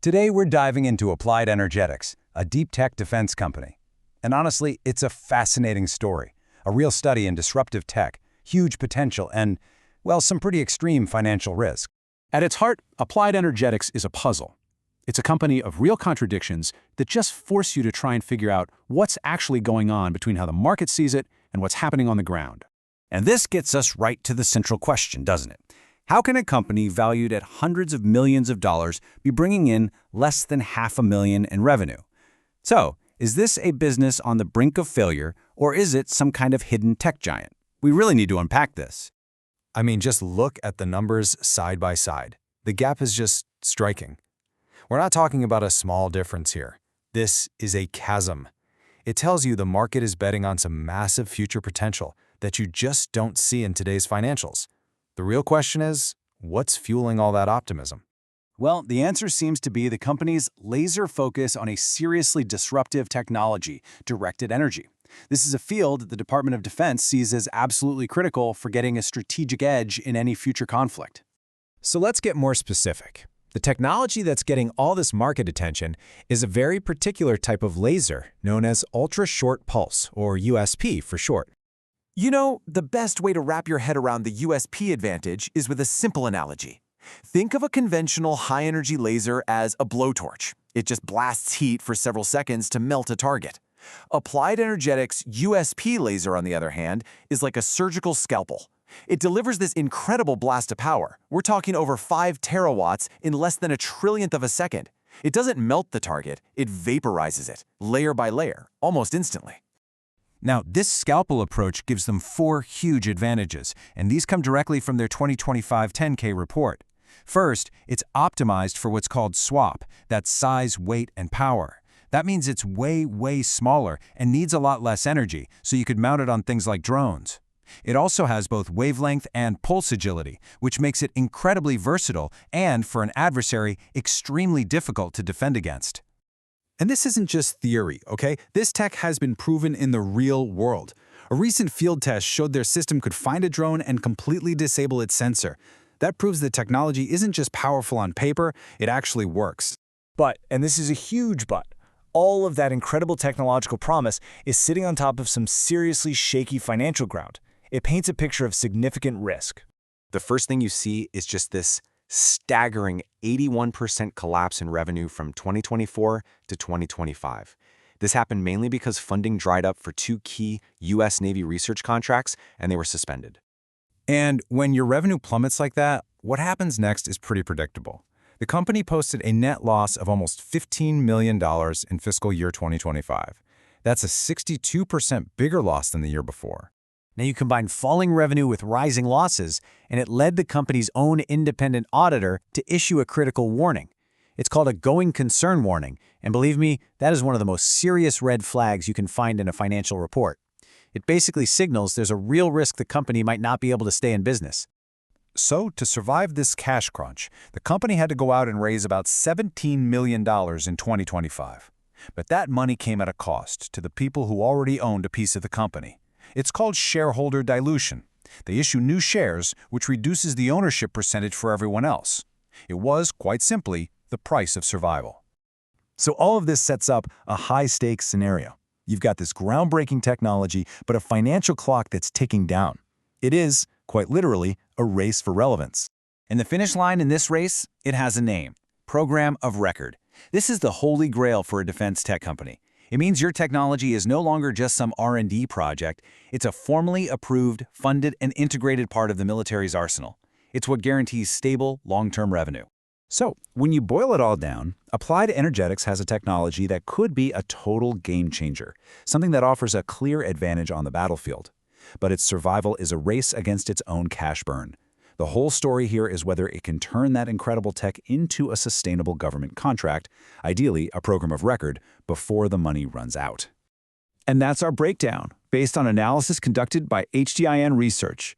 Today we're diving into Applied Energetics, a deep tech defense company. And honestly, it's a fascinating story. A real study in disruptive tech, huge potential, and, well, some pretty extreme financial risk. At its heart, Applied Energetics is a puzzle. It's a company of real contradictions that just force you to try and figure out what's actually going on between how the market sees it and what's happening on the ground. And this gets us right to the central question, doesn't it? How can a company valued at hundreds of millions of dollars be bringing in less than $500,000 in revenue? So, is this a business on the brink of failure, or is it some kind of hidden tech giant? We really need to unpack this. I mean, just look at the numbers side by side. The gap is just striking. We're not talking about a small difference here. This is a chasm. It tells you the market is betting on some massive future potential that you just don't see in today's financials. The real question is, what's fueling all that optimism? Well, the answer seems to be the company's laser focus on a seriously disruptive technology, directed energy. This is a field that the Department of Defense sees as absolutely critical for getting a strategic edge in any future conflict. So let's get more specific. The technology that's getting all this market attention is a very particular type of laser known as ultra-short pulse, or USP for short. You know, the best way to wrap your head around the USP advantage is with a simple analogy. Think of a conventional high-energy laser as a blowtorch. It just blasts heat for several seconds to melt a target. Applied Energetics' USP laser, on the other hand, is like a surgical scalpel. It delivers this incredible blast of power. We're talking over 5 terawatts in less than a trillionth of a second. It doesn't melt the target, it vaporizes it, layer by layer, almost instantly. Now, this scalpel approach gives them 4 huge advantages, and these come directly from their 2025 10K report. First, it's optimized for what's called SWaP, that's size, weight, and power. That means it's way smaller and needs a lot less energy, so you could mount it on things like drones. It also has both wavelength and pulse agility, which makes it incredibly versatile and, for an adversary, extremely difficult to defend against. And this isn't just theory, okay? This tech has been proven in the real world. A recent field test showed their system could find a drone and completely disable its sensor. That proves the technology isn't just powerful on paper, it actually works. But, and this is a huge but, all of that incredible technological promise is sitting on top of some seriously shaky financial ground. It paints a picture of significant risk. The first thing you see is just this staggering 81% collapse in revenue from 2024 to 2025. This happened mainly because funding dried up for 2 key U.S. Navy research contracts, and they were suspended. And when your revenue plummets like that, what happens next is pretty predictable. The company posted a net loss of almost $15 million in fiscal year 2025. That's a 62% bigger loss than the year before. Now you combine falling revenue with rising losses, and it led the company's own independent auditor to issue a critical warning. It's called a going concern warning, and believe me, that is one of the most serious red flags you can find in a financial report. It basically signals there's a real risk the company might not be able to stay in business. So, to survive this cash crunch, the company had to go out and raise about $17 million in 2025. But that money came at a cost to the people who already owned a piece of the company. It's called shareholder dilution. They issue new shares, which reduces the ownership percentage for everyone else. It was, quite simply, the price of survival. So all of this sets up a high-stakes scenario. You've got this groundbreaking technology, but a financial clock that's ticking down. It is, quite literally, a race for relevance. And the finish line in this race, it has a name: Program of Record. This is the holy grail for a defense tech company. It means your technology is no longer just some R&D project. It's a formally approved, funded, and integrated part of the military's arsenal. It's what guarantees stable, long-term revenue. So, when you boil it all down, Applied Energetics has a technology that could be a total game changer, something that offers a clear advantage on the battlefield. But its survival is a race against its own cash burn. The whole story here is whether it can turn that incredible tech into a sustainable government contract, ideally a program of record, before the money runs out. And that's our breakdown, based on analysis conducted by HDIN Research.